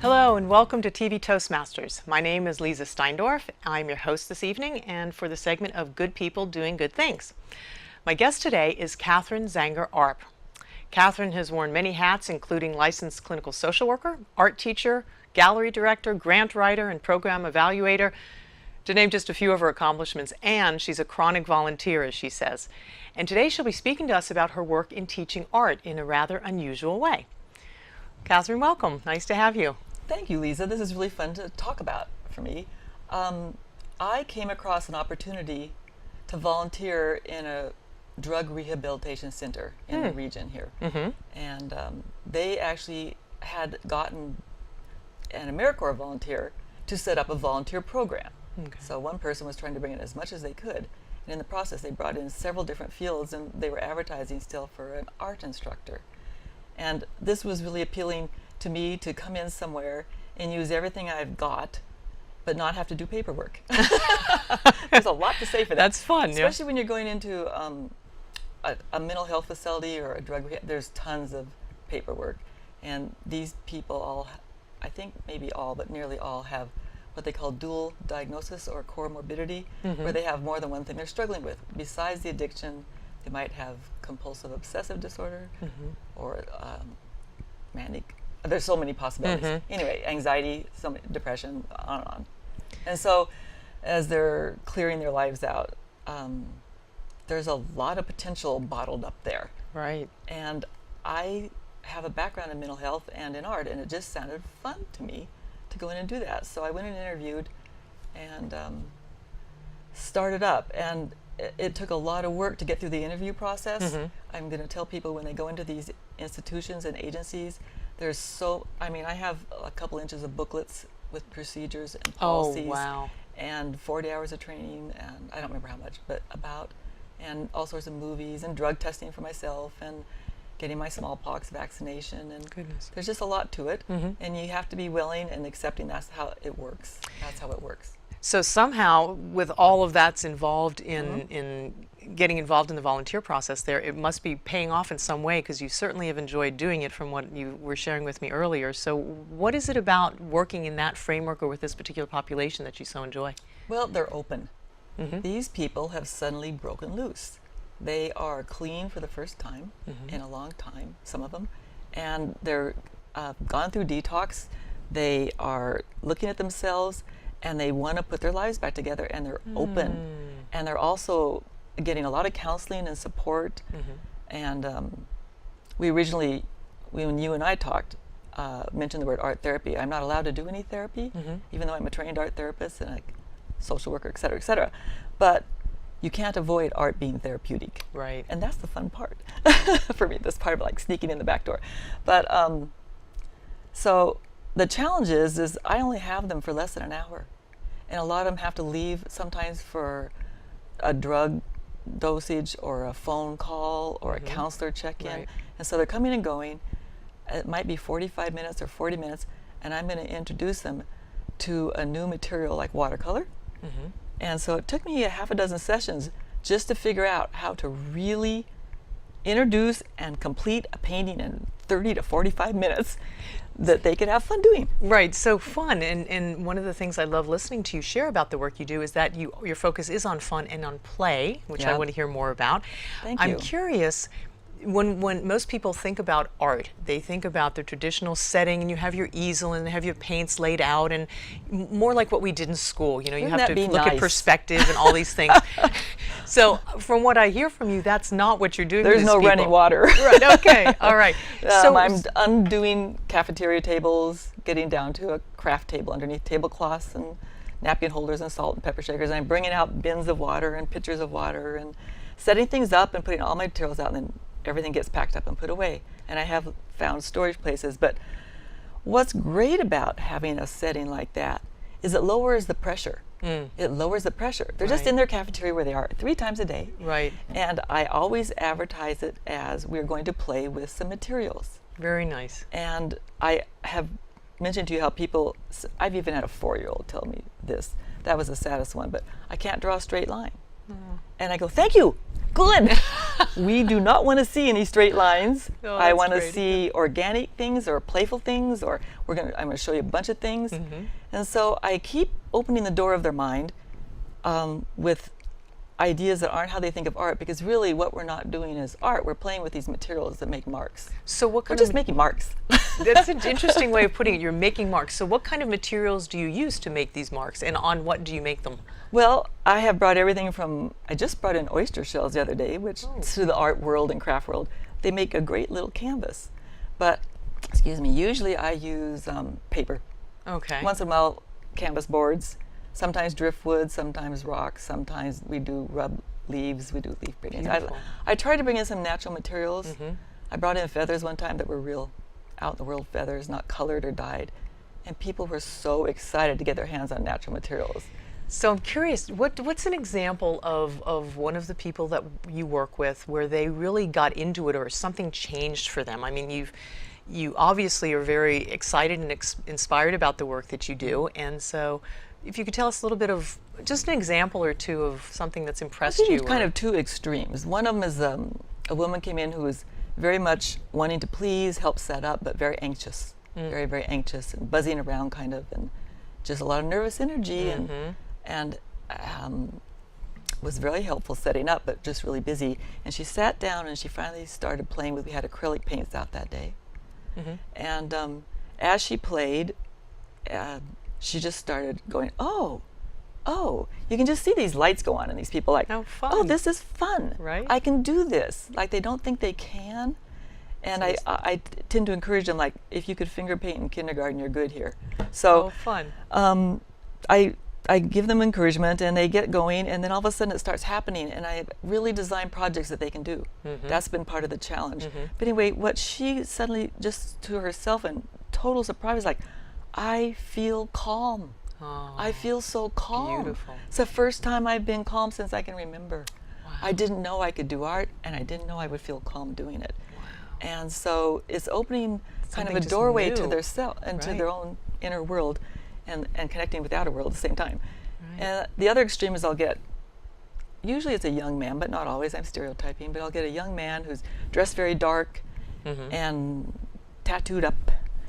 Hello and welcome to TV Toastmasters. My name is Leeza Steindorf. I'm your host this evening and for the segment of Good People Doing Good Things. My guest today is Katherine Zangar Arp. Katherine has worn many hats, including licensed clinical social worker, art teacher, gallery director, grant writer, and program evaluator, to name just a few of her accomplishments, and she's a chronic volunteer, as she says. And today she'll be speaking to us about her work in teaching art in a rather unusual way. Katherine, welcome. Nice to have you. Thank you, Leeza. This is really fun to talk about for me. I came across an opportunity to volunteer in a drug rehabilitation center in the region here. And they actually had gotten an AmeriCorps volunteer to set up a volunteer program. So one person was trying to bring in as much as they could. And in the process, they brought in several different fields, and they were advertising still for an art instructor. And this was really appealing to me, to come in somewhere and use everything I've got, but not have to do paperwork. There's a lot to say for that. That's fun, especially when you're going into a mental health facility or a drug rehab. There's tons of paperwork, and these people all, I think maybe all, but nearly all, have what they call dual diagnosis or comorbidity, where they have more than one thing they're struggling with. Besides the addiction, they might have compulsive obsessive disorder or manic. There's so many possibilities. Anyway, anxiety, depression, on and on. And so as they're clearing their lives out, there's a lot of potential bottled up there. Right. And I have a background in mental health and in art, and it just sounded fun to me to go in and do that. So I went and interviewed and started up. And it took a lot of work to get through the interview process. I'm going to tell people when they go into these institutions and agencies, there's I have a couple inches of booklets with procedures and policies. Oh, wow. And 40 hours of training, and I don't remember how much, but and all sorts of movies and drug testing for myself and getting my smallpox vaccination. And Goodness. There's just a lot to it. And you have to be willing and accepting that's how it works. That's how it works. So somehow, with all of that's involved in getting involved in the volunteer process there, it must be paying off in some way, because you certainly have enjoyed doing it from what you were sharing with me earlier. So what is it about working in that framework or with this particular population that you so enjoy? Well, they're open. These people have suddenly broken loose. They are clean for the first time in a long time, some of them, and they're gone through detox. They are looking at themselves, and they want to put their lives back together, and they're open. And they're also getting a lot of counseling and support. And we originally, when you and I talked, mentioned the word art therapy. I'm not allowed to do any therapy, even though I'm a trained art therapist and a social worker, et cetera, et cetera. But you can't avoid art being therapeutic. Right. And that's the fun part for me, this part of like sneaking in the back door. But so the challenge is I only have them for less than an hour. And a lot of them have to leave sometimes for a drug dosage or a phone call or a counselor check-in. Right. And so they're coming and going. It might be 45 minutes or 40 minutes, and I'm going to introduce them to a new material like watercolor. And so it took me a half a dozen sessions just to figure out how to really introduce and complete a painting in 30 to 45 minutes that they could have fun doing. Right, so fun, and one of the things I love listening to you share about the work you do is that your focus is on fun and on play, which I want to hear more about. Thank you. I'm curious, when most people think about art, they think about the traditional setting, and you have your easel and you have your paints laid out, and more like what we did in school. You know, you have to look at perspective and all these things. So from what I hear from you, that's not what you're doing. There's no running water. Right, okay, all right. So I'm undoing cafeteria tables, getting down to a craft table underneath tablecloths and napkin holders and salt and pepper shakers, and I'm bringing out bins of water and pitchers of water and setting things up and putting all my materials out, and then everything gets packed up and put away. And I have found storage places. But what's great about having a setting like that is it lowers the pressure. It lowers the pressure. They're just in their cafeteria where they are 3 times a day. Right. And I always advertise it as we're going to play with some materials. Very nice. And I have mentioned to you how people, I've even had a 4-year-old tell me this. That was the saddest one, but I can't draw a straight line. And I go, thank you, good. We do not want to see any straight lines. Oh, I that's want to great. see organic things or playful things, or I'm going to show you a bunch of things. And so I keep opening the door of their mind with ideas that aren't how they think of art, because really what we're not doing is art. We're playing with these materials that make marks. So what We're kind just of making marks. That's an interesting way of putting it. You're making marks. So what kind of materials do you use to make these marks, and on what do you make them? Well, I have brought everything from, I just brought in oyster shells the other day, which to the art world and craft world, they make a great little canvas. But, excuse me, usually I use paper. Okay. Once in a while, canvas boards, sometimes driftwood, sometimes rocks, sometimes we do rub leaves, we do leaf paintings. I try to bring in some natural materials. I brought in feathers one time that were real out-in-the-world feathers, not colored or dyed. And people were so excited to get their hands on natural materials. So I'm curious, what's an example of one of the people that you work with where they really got into it or something changed for them? I mean, you obviously are very excited and inspired about the work that you do, and so if you could tell us a little bit of just an example or two of something that's impressed you. Kind of two extremes. One of them is a woman came in who was very much wanting to please, help set up, but very anxious, very, very anxious and buzzing around kind of, and just a lot of nervous energy, and was very helpful setting up, but just really busy. And she sat down and she finally started playing with, we had acrylic paints out that day. And as she played, she just started going, oh, you can just see these lights go on and these people like, oh, this is fun. Right. I can do this. Like they don't think they can. And I tend to encourage them, like, if you could finger paint in kindergarten, you're good here. So fun. I give them encouragement and they get going, and then all of a sudden it starts happening, and I really design projects that they can do. That's been part of the challenge. But anyway, what she suddenly, just to herself and total surprise, was like, I feel calm. I feel so calm. Beautiful. It's the first time I've been calm since I can remember. Wow. I didn't know I could do art, and I didn't know I would feel calm doing it. Wow. And so it's opening kind of a Something doorway just to new. their self and to their own inner world, and connecting with the outer world at the same time. And the other extreme is I'll get, usually it's a young man, but not always, I'm stereotyping, but I'll get a young man who's dressed very dark and tattooed up.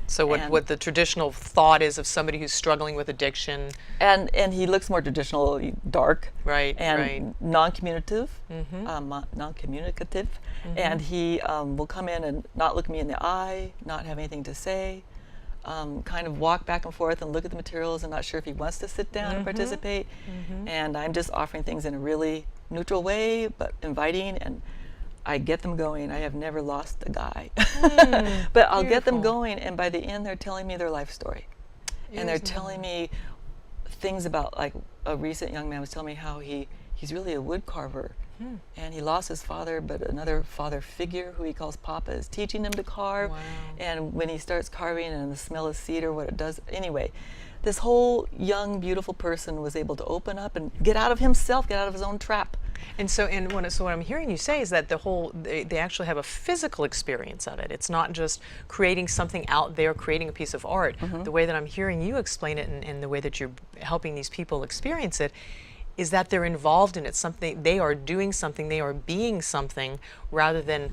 So what the traditional thought is of somebody who's struggling with addiction. And he looks more traditional, dark, and non-communicative, non-communicative, and he will come in and not look me in the eye, not have anything to say, kind of walk back and forth and look at the materials and not sure if he wants to sit down and participate. And I'm just offering things in a really neutral way, but inviting, and I get them going. I have never lost a guy. But I'll get them going, and by the end they're telling me their life story. And they're telling me things about, like a recent young man was telling me how he's really a wood carver. And he lost his father, but another father figure who he calls Papa is teaching him to carve. Wow. And when he starts carving and the smell of cedar, what it does, anyway, this whole young, beautiful person was able to open up and get out of himself, get out of his own trap. And so, what I'm hearing you say is that they actually have a physical experience of it. It's not just creating something out there, creating a piece of art. The way that I'm hearing you explain it, and the way that you're helping these people experience it, is that they're involved in it. Something they are doing, something they are being something, rather than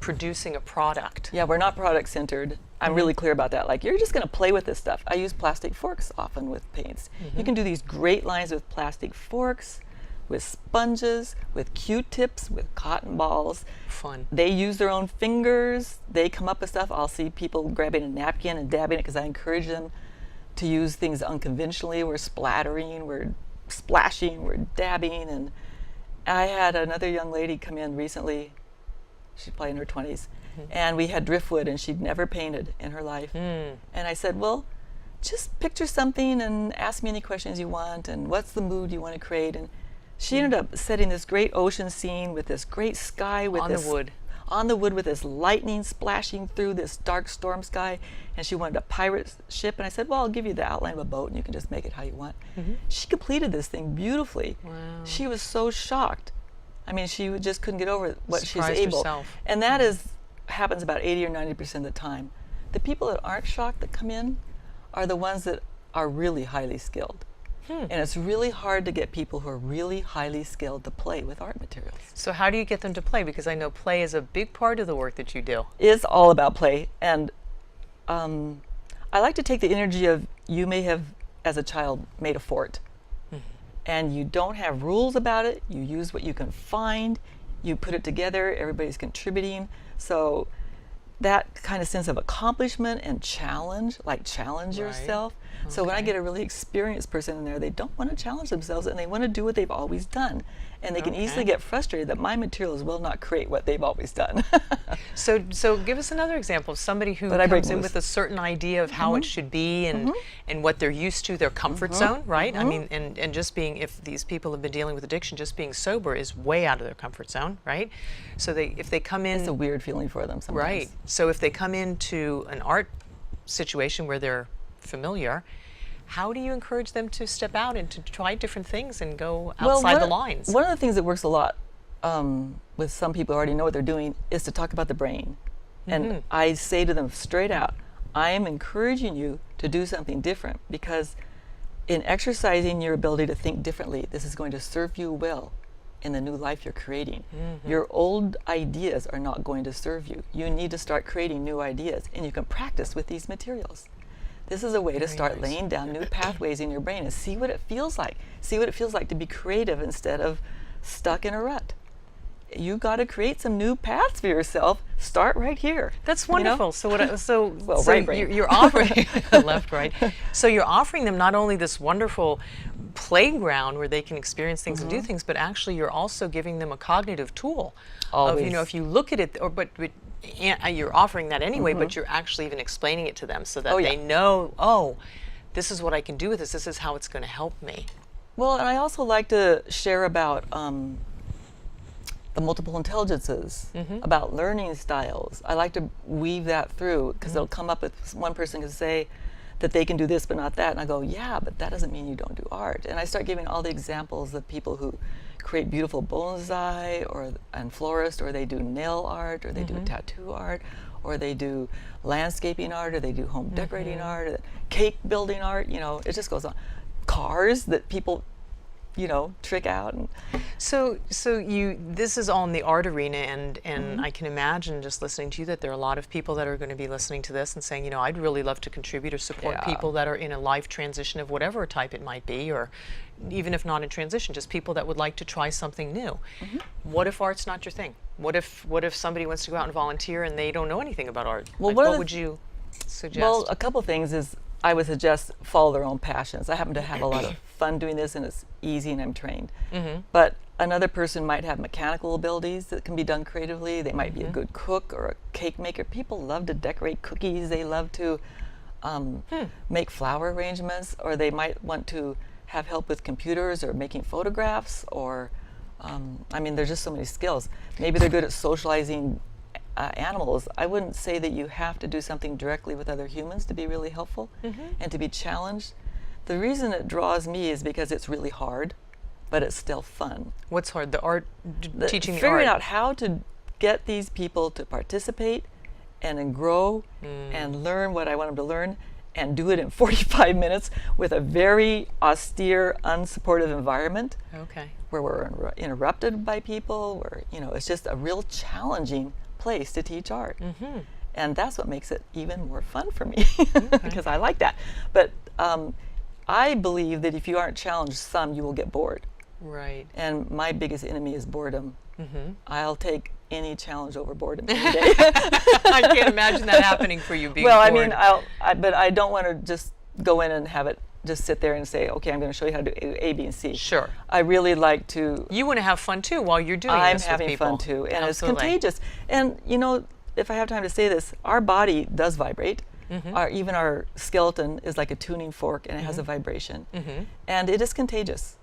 producing a product. Yeah, we're not product centered. I'm really clear about that. Like, you're just going to play with this stuff. I use plastic forks often with paints. You can do these great lines with plastic forks, with sponges, with Q-tips, with cotton balls. Fun. They use their own fingers. They come up with stuff. I'll see people grabbing a napkin and dabbing it because I encourage them to use things unconventionally. We're splattering, we're splashing, we're dabbing. And I had another young lady come in recently. She's probably in her 20s. And we had driftwood, and she'd never painted in her life. And I said, well, just picture something and ask me any questions you want, and what's the mood you want to create. And she ended up setting this great ocean scene with this great sky with on the wood with this lightning splashing through this dark storm sky, and she wanted a pirate ship. And I said, well, I'll give you the outline of a boat and you can just make it how you want. She completed this thing beautifully. Wow. She was so shocked. I mean, she just couldn't get over what Surprised she's able. herself. And that happens about 80 or 90% of the time. The people that aren't shocked that come in are the ones that are really highly skilled. And it's really hard to get people who are really highly skilled to play with art materials. So how do you get them to play? Because I know play is a big part of the work that you do. It's all about play. And I like to take the energy of, you may have, as a child, made a fort. And you don't have rules about it. You use what you can find. You put it together. Everybody's contributing. So that kind of sense of accomplishment and challenge, like challenge yourself. So when I get a really experienced person in there, they don't want to challenge themselves, and they want to do what they've always done. And they can easily get frustrated that my materials will not create what they've always done. So give us another example of somebody who comes in with a certain idea of how it should be, and what they're used to, their comfort zone, right? I mean, and just being, if these people have been dealing with addiction, just being sober is way out of their comfort zone, right? So if they come in, it's a weird feeling for them sometimes. Right. So if they come into an art situation where they're familiar, how do you encourage them to step out and to try different things and go outside the lines? One of the things that works a lot with some people who already know what they're doing is to talk about the brain. And I say to them straight out, I am encouraging you to do something different, because in exercising your ability to think differently, this is going to serve you well in the new life you're creating. Your old ideas are not going to serve you. You need to start creating new ideas, and you can practice with these materials. This is a way to start laying down new pathways in your brain and see what it feels like. See what it feels like to be creative instead of stuck in a rut. You got to create some new paths for yourself. Start right here. That's wonderful. You know? So right brain. You're offering left, right. So you're offering them not only this wonderful playground where they can experience things and do things, but actually you're also giving them a cognitive tool. Always. Of, you know, if you look at it, but you're offering that anyway, but you're actually even explaining it to them so that they know, oh, this is what I can do with this. This is how it's going to help me. Well, and I also like to share about the multiple intelligences, about learning styles. I like to weave that through, because it'll come up with one person can say that they can do this but not that, and I go, yeah, but that doesn't mean you don't do art. And I start giving all the examples of people who create beautiful bonsai and florist, or they do nail art, or they do tattoo art, or they do landscaping art, or they do home decorating art, or cake building art. You know, it just goes on. Cars that people, you know, trick out. And so this is all in the art arena, and I can imagine, just listening to you, that there are a lot of people that are going to be listening to this and saying, you know, I'd really love to contribute or support people that are in a life transition of whatever type it might be, or even if not in transition, just people that would like to try something new. What if art's not your thing? What if somebody wants to go out and volunteer and they don't know anything about art? Well, like, what would you suggest? Well, a couple things is, I would suggest follow their own passions. I happen to have a lot of fun doing this, and it's easy, and I'm trained. But another person might have mechanical abilities that can be done creatively. They might be a good cook or a cake maker. People love to decorate cookies. They love to make flower arrangements, or they might want to have help with computers or making photographs, or I mean, there's just so many skills. Maybe they're good at socializing animals. I wouldn't say that you have to do something directly with other humans to be really helpful and to be challenged. The reason it draws me is because it's really hard, but it's still fun. What's hard? The art, teaching the art? Figuring out how to get these people to participate and then grow and learn what I want them to learn, and do it in 45 minutes with a very austere, unsupportive environment. Where we're interrupted by people, where, you know, it's just a real challenging place to teach art. And that's what makes it even more fun for me, because I like that. But I believe that if you aren't challenged some, you will get bored. Right. And my biggest enemy is boredom. I'll take any challenge over boredom any day. I can't imagine that happening for you, being bored. I mean, but I don't want to just go in and have it just sit there and say, okay, I'm going to show you how to do A, B, and C. Sure. I really like to... You want to have fun too while you're doing this with people. I'm having fun too, and Absolutely. It's contagious. And you know, if I have time to say this, our body does vibrate. Even our skeleton is like a tuning fork, and it has a vibration. And it is contagious.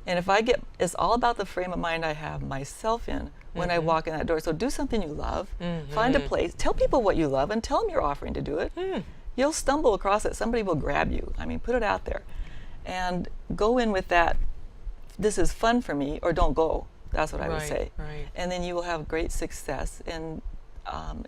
And if I get, it's all about the frame of mind I have myself in when I walk in that door. So do something you love, find a place, tell people what you love, and tell them you're offering to do it. You'll stumble across it. Somebody will grab you. I mean, put it out there. And go in with that, this is fun for me, or don't go. That's what I would say. And then you will have great success. And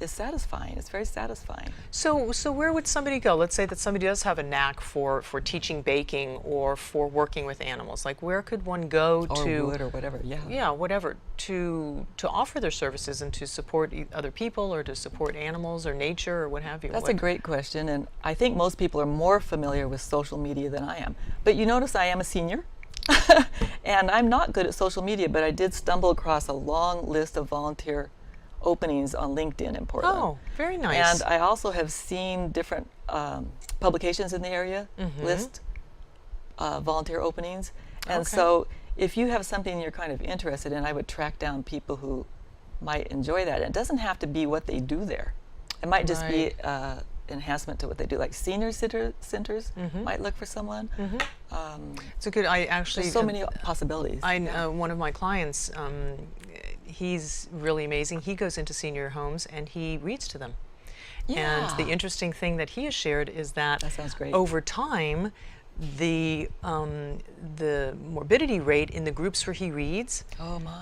is satisfying. It's very satisfying. So where would somebody go? Let's say that somebody does have a knack for teaching baking or for working with animals. Like, where could one go Or to wood or whatever, yeah. Yeah, whatever, to offer their services and to support other people or to support animals or nature or what have you? That's a great question, and I think most people are more familiar with social media than I am. But you notice I am a senior, and I'm not good at social media, but I did stumble across a long list of volunteer openings on LinkedIn in Portland. Oh, very nice. And I also have seen different publications in the area list volunteer openings. And so if you have something you're kind of interested in, I would track down people who might enjoy that. It doesn't have to be what they do there. It might just be enhancement to what they do. Like senior centers might look for someone. It's a good, I actually... There's so many possibilities. One of my clients, he's really amazing. He goes into senior homes and he reads to them. Yeah. And the interesting thing that he has shared is that sounds great. over time, the morbidity rate in the groups where he reads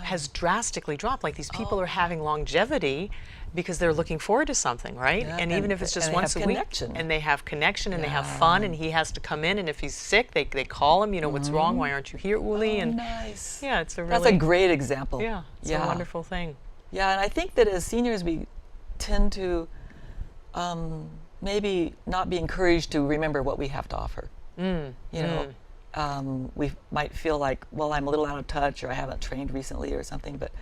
has drastically dropped. Like, these people are having longevity because they're looking forward to something, right? Yeah, and even if it's just once a week, and they have connection and they have fun, and he has to come in, and if he's sick, they call him, you know, what's wrong? Why aren't you here, Uli? And nice. Yeah, it's a really... That's a great example. Yeah, it's a wonderful thing. Yeah, and I think that as seniors, we tend to maybe not be encouraged to remember what we have to offer. You know, we might feel like, well, I'm a little out of touch, or I haven't trained recently or something, but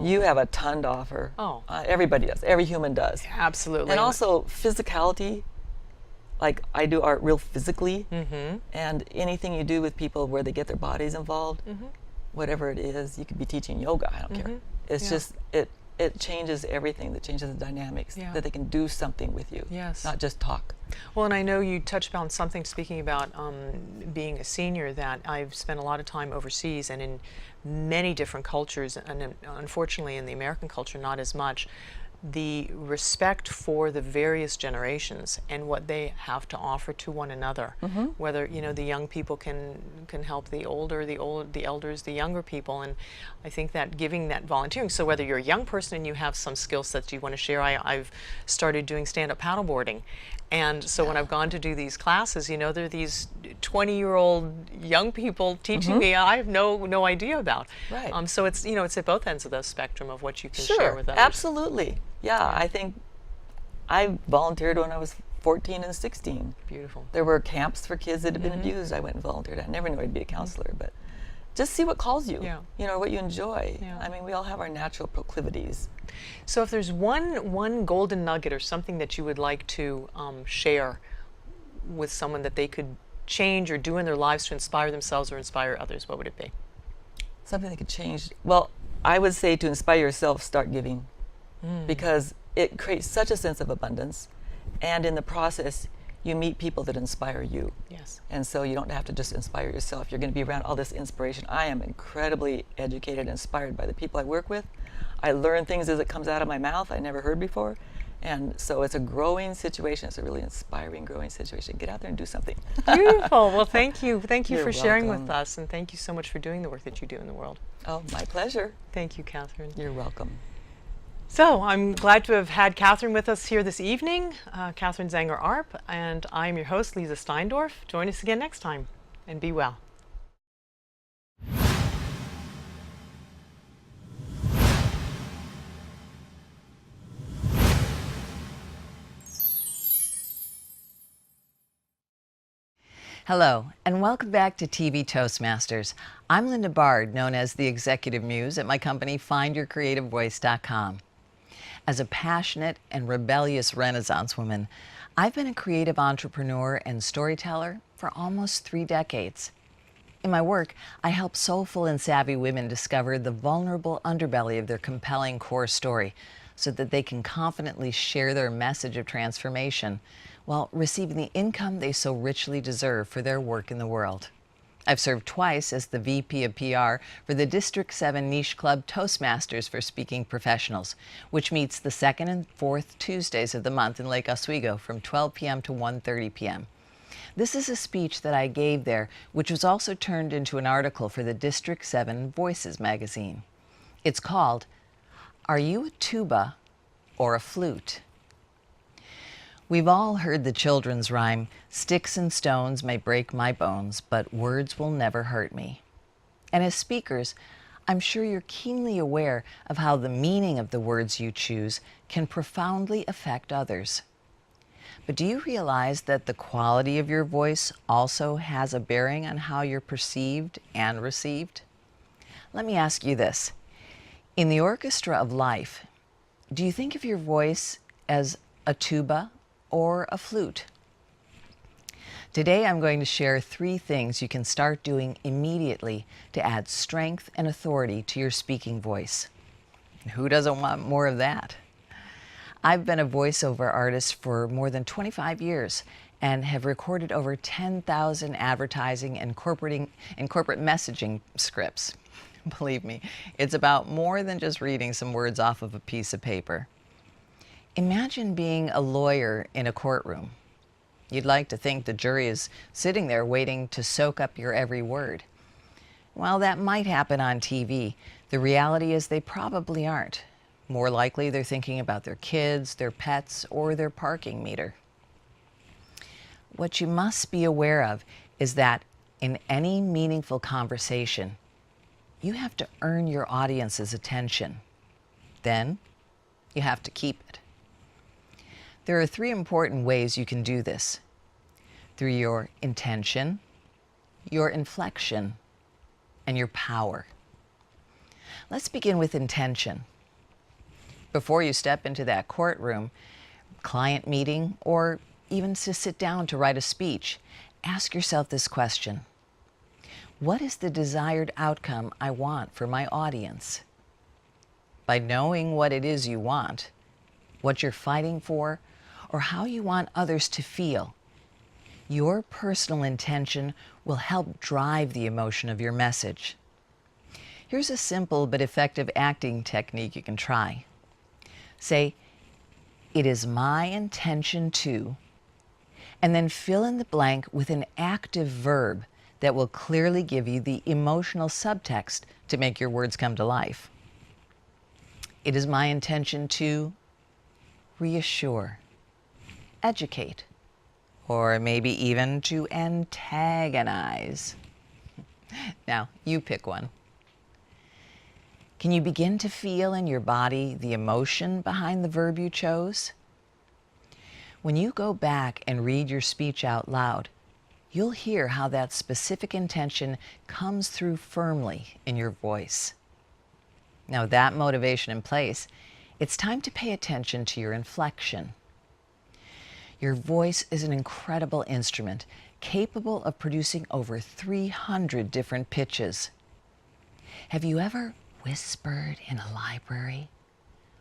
you have a ton to offer. Everybody does. Every human does. Absolutely. And also physicality, like I do art real physically, and anything you do with people where they get their bodies involved, whatever it is, you could be teaching yoga, I don't care. It's just, it changes everything. That changes the dynamics, that they can do something with you, not just talk. Well, and I know you touched on something, speaking about being a senior, that I've spent a lot of time overseas and in many different cultures, and unfortunately in the American culture not as much. The respect for the various generations and what they have to offer to one another, whether, you know, the young people can help the elders, the younger people, and I think that giving that volunteering. So whether you're a young person and you have some skill sets you want to share, I've started doing stand-up paddleboarding, and so when I've gone to do these classes, you know, there are these 20-year-old young people teaching me I have no idea about. Right. So it's, you know, it's at both ends of the spectrum of what you can share with others. Absolutely. Yeah, I think I volunteered when I was 14 and 16. Beautiful. There were camps for kids that had been abused. I went and volunteered. I never knew I'd be a counselor, but just see what calls you. You know, what you enjoy. I mean, we all have our natural proclivities. So if there's one golden nugget or something that you would like to share with someone that they could change or do in their lives to inspire themselves or inspire others, what would it be? Something that could change. Well, I would say to inspire yourself, start giving. Because it creates such a sense of abundance, and in the process you meet people that inspire you. Yes. And so you don't have to just inspire yourself. You're going to be around all this inspiration. I am incredibly educated and inspired by the people I work with. I learn things as it comes out of my mouth I never heard before, and so it's a growing situation. It's a really inspiring, growing situation. Get out there and do something. Beautiful. Well, thank you You're for sharing welcome. with us, and thank you so much for doing the work that you do in the world. Oh, my pleasure. Thank you, Katherine. You're welcome. So I'm glad to have had Katherine with us here this evening, Katherine Zangar Arp, and I'm your host, Leeza Steindorf. Join us again next time, and be well. Hello, and welcome back to TV Toastmasters. I'm Linda Bard, known as the Executive Muse at my company, FindYourCreativeVoice.com. As a passionate and rebellious Renaissance woman, I've been a creative entrepreneur and storyteller for almost 3 decades. In my work, I help soulful and savvy women discover the vulnerable underbelly of their compelling core story so that they can confidently share their message of transformation while receiving the income they so richly deserve for their work in the world. I've served twice as the VP of PR for the District 7 niche club Toastmasters for Speaking Professionals, which meets the 2nd and 4th Tuesdays of the month in Lake Oswego from 12 p.m. to 1:30 p.m. This is a speech that I gave there, which was also turned into an article for the District 7 Voices magazine. It's called, "Are You a Tuba or a flute? We've all heard the children's rhyme, "Sticks and stones may break my bones, but words will never hurt me." And as speakers, I'm sure you're keenly aware of how the meaning of the words you choose can profoundly affect others. But do you realize that the quality of your voice also has a bearing on how you're perceived and received? Let me ask you this. In the orchestra of life, do you think of your voice as a tuba or a flute? Today I'm going to share 3 things you can start doing immediately to add strength and authority to your speaking voice. Who doesn't want more of that? I've been a voiceover artist for more than 25 years and have recorded over 10,000 advertising and corporate messaging scripts. Believe me, it's about more than just reading some words off of a piece of paper. Imagine being a lawyer in a courtroom. You'd like to think the jury is sitting there waiting to soak up your every word. While that might happen on TV, the reality is they probably aren't. More likely they're thinking about their kids, their pets, or their parking meter. What you must be aware of is that in any meaningful conversation, you have to earn your audience's attention. Then you have to keep it. There are 3 important ways you can do this: through your intention, your inflection, and your power. Let's begin with intention. Before you step into that courtroom, client meeting, or even to sit down to write a speech, ask yourself this question: what is the desired outcome I want for my audience? By knowing what it is you want, what you're fighting for, or how you want others to feel, your personal intention will help drive the emotion of your message. Here's a simple but effective acting technique you can try. Say, "It is my intention to," and then fill in the blank with an active verb that will clearly give you the emotional subtext to make your words come to life. It is my intention to reassure, educate, or maybe even to antagonize. Now, you pick one. Can you begin to feel in your body the emotion behind the verb you chose? When you go back and read your speech out loud, you'll hear how that specific intention comes through firmly in your voice. Now, with that motivation in place, it's time to pay attention to your inflection. Your voice is an incredible instrument, capable of producing over 300 different pitches. Have you ever whispered in a library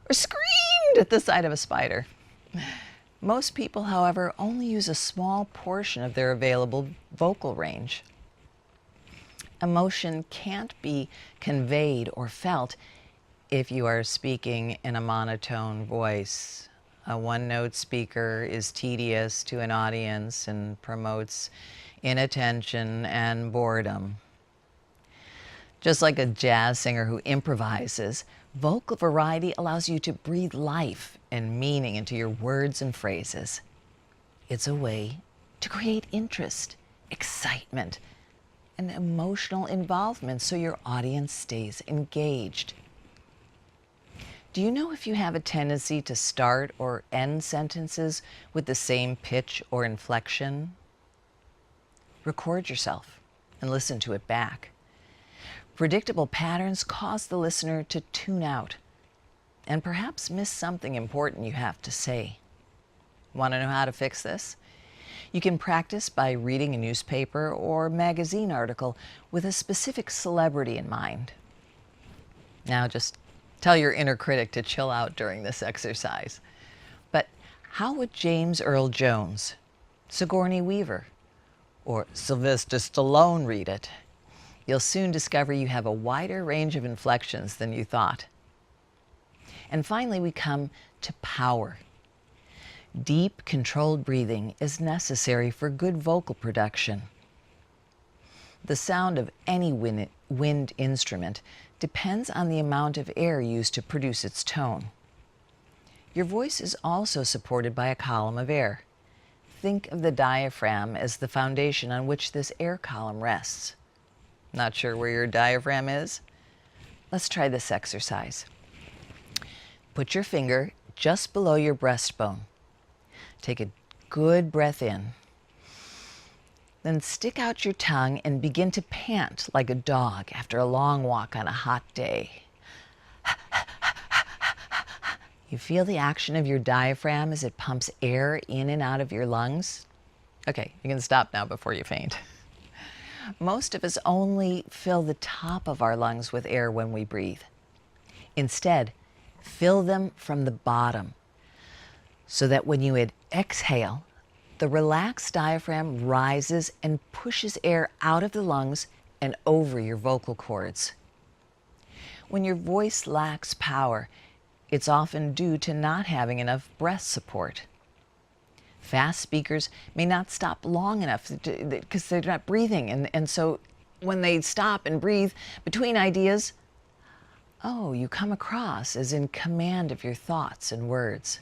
or screamed at the sight of a spider? Most people, however, only use a small portion of their available vocal range. Emotion can't be conveyed or felt if you are speaking in a monotone voice. A one-note speaker is tedious to an audience and promotes inattention and boredom. Just like a jazz singer who improvises, vocal variety allows you to breathe life and meaning into your words and phrases. It's a way to create interest, excitement, and emotional involvement so your audience stays engaged. Do you know if you have a tendency to start or end sentences with the same pitch or inflection? Record yourself and listen to it back. Predictable patterns cause the listener to tune out and perhaps miss something important you have to say. Want to know how to fix this? You can practice by reading a newspaper or magazine article with a specific celebrity in mind. Now just tell your inner critic to chill out during this exercise. But how would James Earl Jones, Sigourney Weaver, or Sylvester Stallone read it? You'll soon discover you have a wider range of inflections than you thought. And finally, we come to power. Deep, controlled breathing is necessary for good vocal production. The sound of any wind instrument depends on the amount of air used to produce its tone. Your voice is also supported by a column of air. Think of the diaphragm as the foundation on which this air column rests. Not sure where your diaphragm is? Let's try this exercise. Put your finger just below your breastbone. Take a good breath in. Then stick out your tongue and begin to pant like a dog after a long walk on a hot day. You feel the action of your diaphragm as it pumps air in and out of your lungs? Okay, you can stop now before you faint. Most of us only fill the top of our lungs with air when we breathe. Instead, fill them from the bottom so that when you exhale, the relaxed diaphragm rises and pushes air out of the lungs and over your vocal cords. When your voice lacks power, it's often due to not having enough breath support. Fast speakers may not stop long enough because they're not breathing, and so when they stop and breathe between ideas, you come across as in command of your thoughts and words.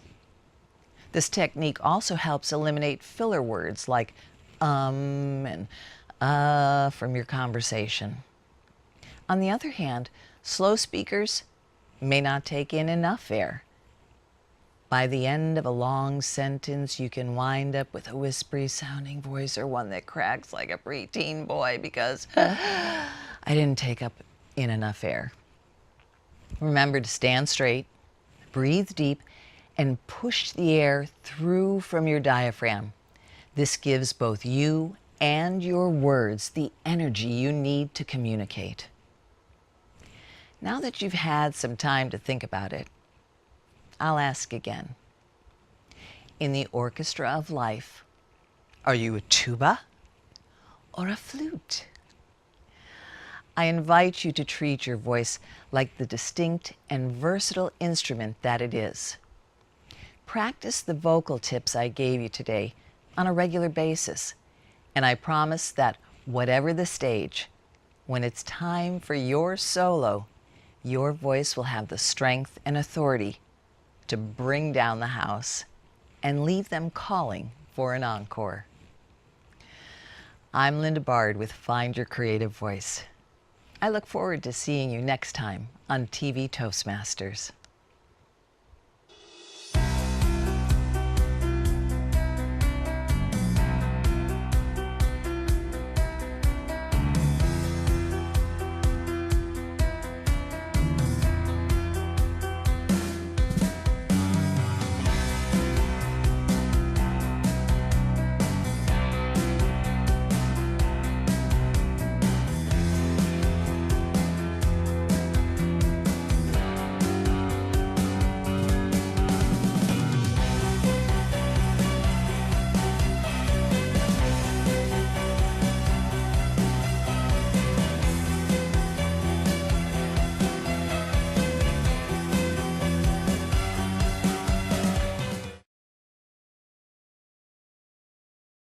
This technique also helps eliminate filler words like and from your conversation. On the other hand, slow speakers may not take in enough air. By the end of a long sentence, you can wind up with a whispery sounding voice or one that cracks like a preteen boy because I didn't take up in enough air. Remember to stand straight, breathe deep, and push the air through from your diaphragm. This gives both you and your words the energy you need to communicate. Now that you've had some time to think about it, I'll ask again. In the orchestra of life, are you a tuba or a flute? I invite you to treat your voice like the distinct and versatile instrument that it is. Practice the vocal tips I gave you today on a regular basis, and I promise that whatever the stage, when it's time for your solo, your voice will have the strength and authority to bring down the house and leave them calling for an encore. I'm Linda Bard with Find Your Creative Voice. I look forward to seeing you next time on TV Toastmasters.